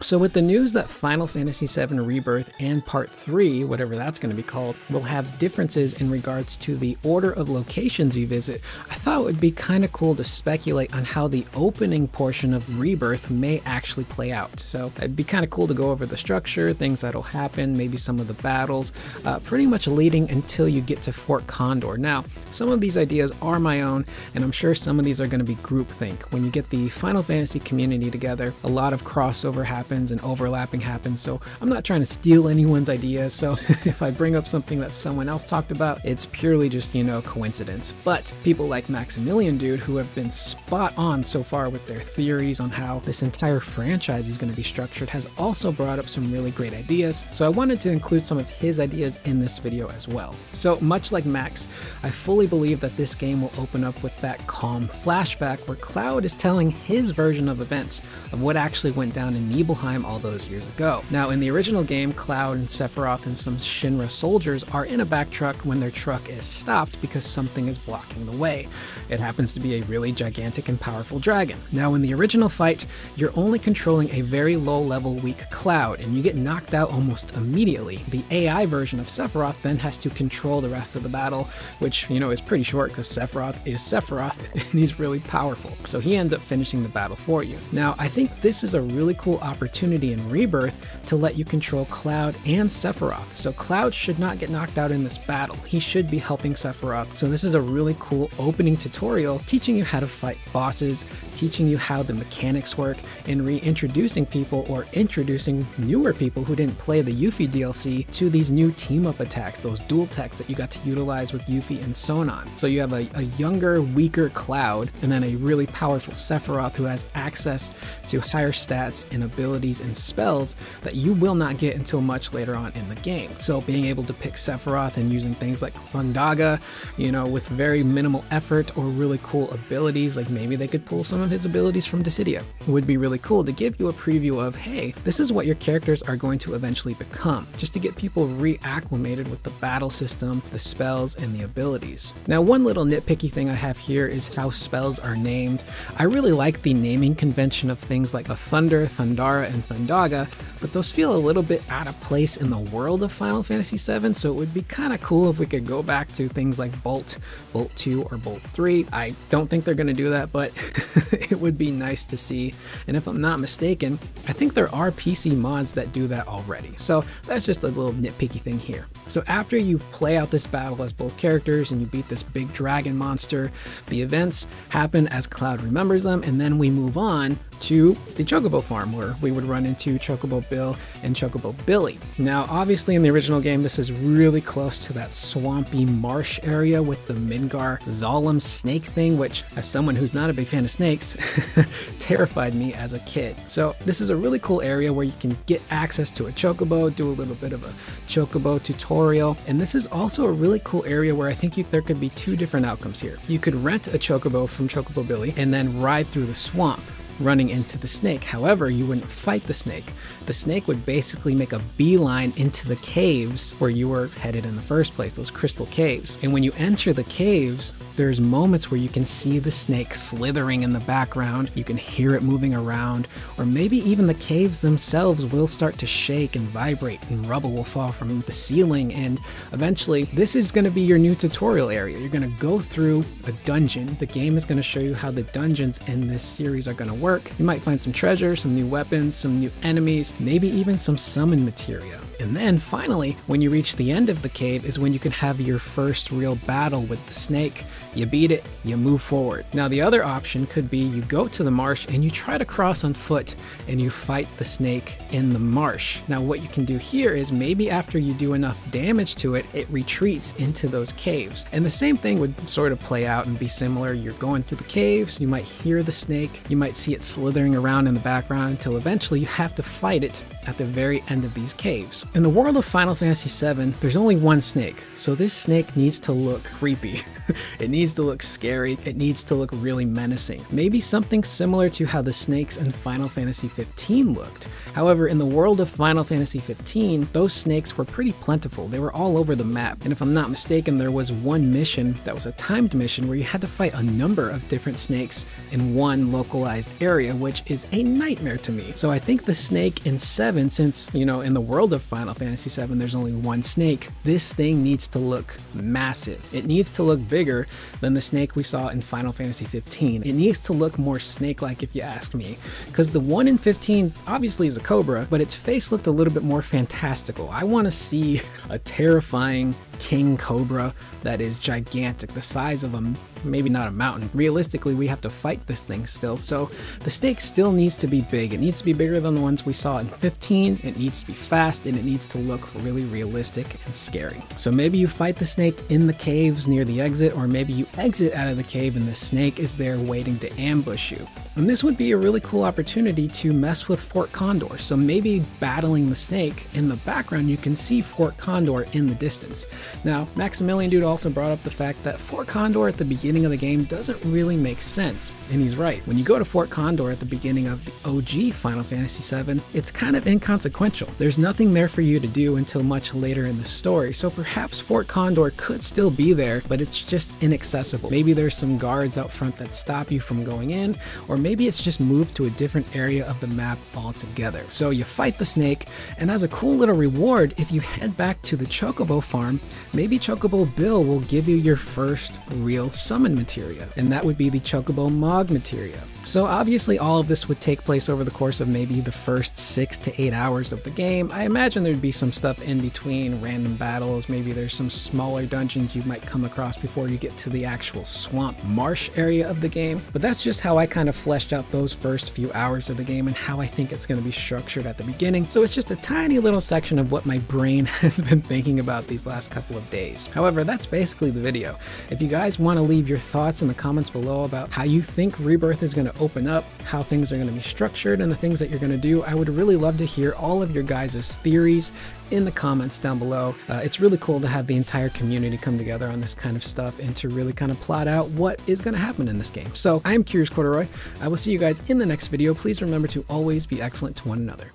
So with the news that Final Fantasy VII Rebirth and Part 3, whatever that's going to be called, will have differences in regards to the order of locations you visit, I thought it would be kind of cool to speculate on how the opening portion of Rebirth may actually play out. So it'd be kind of cool to go over the structure, things that'll happen, maybe some of the battles, pretty much leading until you get to Fort Condor. Now, some of these ideas are my own, and I'm sure some of these are going to be groupthink. When you get the Final Fantasy community together, a lot of crossover happens and overlapping happens, so I'm not trying to steal anyone's ideas, so if I bring up something that someone else talked about, it's purely just, coincidence. But people like Maximilian Dood, who have been spot on so far with their theories on how this entire franchise is going to be structured, has also brought up some really great ideas, so I wanted to include some of his ideas in this video as well. So much like Max, I fully believe that this game will open up with that Kalm flashback where Cloud is telling his version of events of what actually went down in Nibelheim all those years ago. Now, in the original game, Cloud and Sephiroth and some Shinra soldiers are in a back truck when their truck is stopped because something is blocking the way. It happens to be a really gigantic and powerful dragon. Now, in the original fight, you're only controlling a very low-level weak Cloud, and you get knocked out almost immediately. The AI version of Sephiroth then has to control the rest of the battle, which, is pretty short because Sephiroth is Sephiroth, and he's really powerful. So he ends up finishing the battle for you. Now, I think this is a really cool opportunity in Rebirth to let you control Cloud and Sephiroth. So Cloud should not get knocked out in this battle. He should be helping Sephiroth. So this is a really cool opening tutorial teaching you how to fight bosses, teaching you how the mechanics work, and reintroducing people or introducing newer people who didn't play the Yuffie DLC to these new team-up attacks, those dual attacks that you got to utilize with Yuffie and Sonon. So you have a younger, weaker Cloud, and then a really powerful Sephiroth who has access to higher stats and abilities and spells that you will not get until much later on in the game. So being able to pick Sephiroth and using things like Fundaga, with very minimal effort, or really cool abilities, like maybe they could pull some of his abilities from Dissidia, would be really cool to give you a preview of, hey, this is what your characters are going to eventually become, just to get people reacclimated with the battle system, the spells, and the abilities. Now, one little nitpicky thing I have here is how spells are named. I really like the naming convention of things like a Thunder, Thundara, and Fundaga, but those feel a little bit out of place in the world of Final Fantasy VII, so it would be kind of cool if we could go back to things like Bolt, Bolt 2, or Bolt 3. I don't think they're going to do that, but it would be nice to see, and if I'm not mistaken, I think there are PC mods that do that already, so that's just a little nitpicky thing here. So after you play out this battle as both characters and you beat this big dragon monster, the events happen as Cloud remembers them, and then we move on to the Chocobo farm where we would run into Chocobo Bill and Chocobo Billy. Now, obviously in the original game, this is really close to that swampy marsh area with the Midgar Zolom snake thing, which, as someone who's not a big fan of snakes, terrified me as a kid. So this is a really cool area where you can get access to a Chocobo, do a little bit of a Chocobo tutorial, and this is also a really cool area where I think there could be two different outcomes here. You could rent a Chocobo from Chocobo Billy and then ride through the swamp, running into the snake. However, you wouldn't fight the snake. The snake would basically make a beeline into the caves where you were headed in the first place, those crystal caves. And when you enter the caves, there's moments where you can see the snake slithering in the background, you can hear it moving around, or maybe even the caves themselves will start to shake and vibrate, and rubble will fall from the ceiling, and eventually this is going to be your new tutorial area. You're going to go through a dungeon. The game is going to show you how the dungeons in this series are going to work. You might find some treasure, some new weapons, some new enemies, maybe even some summon materia. And then finally, when you reach the end of the cave is when you can have your first real battle with the snake. You beat it, you move forward. Now the other option could be you go to the marsh and you try to cross on foot and you fight the snake in the marsh. Now what you can do here is maybe after you do enough damage to it, it retreats into those caves. And the same thing would sort of play out and be similar. You're going through the caves, you might hear the snake, you might see it slithering around in the background until eventually you have to fight it at the very end of these caves. In the world of Final Fantasy VII, there's only one snake, so this snake needs to look creepy. It needs to look scary. It needs to look really menacing. Maybe something similar to how the snakes in Final Fantasy 15 looked. However, in the world of Final Fantasy 15, those snakes were pretty plentiful. They were all over the map. And if I'm not mistaken, there was one mission that was a timed mission where you had to fight a number of different snakes in one localized area, which is a nightmare to me. So I think the snake in 7, since, you know, in the world of Final Fantasy 7, there's only one snake, this thing needs to look massive. It needs to look bigger than the snake we saw in Final Fantasy 15. It needs to look more snake-like, if you ask me, because the one in 15 obviously is a cobra, but its face looked a little bit more fantastical. I want to see a terrifying king cobra that is gigantic, the size of a, maybe not a mountain. Realistically, we have to fight this thing still, so the snake still needs to be big. It needs to be bigger than the ones we saw in 15, it needs to be fast, and it needs to look really realistic and scary. So maybe you fight the snake in the caves near the exit, or maybe you exit out of the cave and the snake is there waiting to ambush you. And this would be a really cool opportunity to mess with Fort Condor. So maybe battling the snake, in the background you can see Fort Condor in the distance. Now, Maximilian Dood also brought up the fact that Fort Condor at the beginning of the game doesn't really make sense, and he's right. When you go to Fort Condor at the beginning of the OG Final Fantasy VII, it's kind of inconsequential. There's nothing there for you to do until much later in the story, so perhaps Fort Condor could still be there, but it's just inaccessible. Maybe there's some guards out front that stop you from going in, or maybe it's just moved to a different area of the map altogether. So you fight the snake, and as a cool little reward, if you head back to the Chocobo farm, maybe Chocobo Bill will give you your first real summon materia, and that would be the Chocobo Mog materia. So obviously all of this would take place over the course of maybe the first 6 to 8 hours of the game. I imagine there'd be some stuff in between, random battles, maybe there's some smaller dungeons you might come across before you get to the actual swamp marsh area of the game. But that's just how I kind of fleshed out those first few hours of the game and how I think it's going to be structured at the beginning. So it's just a tiny little section of what my brain has been thinking about these last couple of days. However, that's basically the video. If you guys want to leave your thoughts in the comments below about how you think Rebirth is going to open up, how things are going to be structured, and the things that you're going to do, I would really love to hear all of your guys' theories in the comments down below. It's really cool to have the entire community come together on this kind of stuff and to really kind of plot out what is going to happen in this game. So I'm Curious Corduroy. I will see you guys in the next video. Please remember to always be excellent to one another.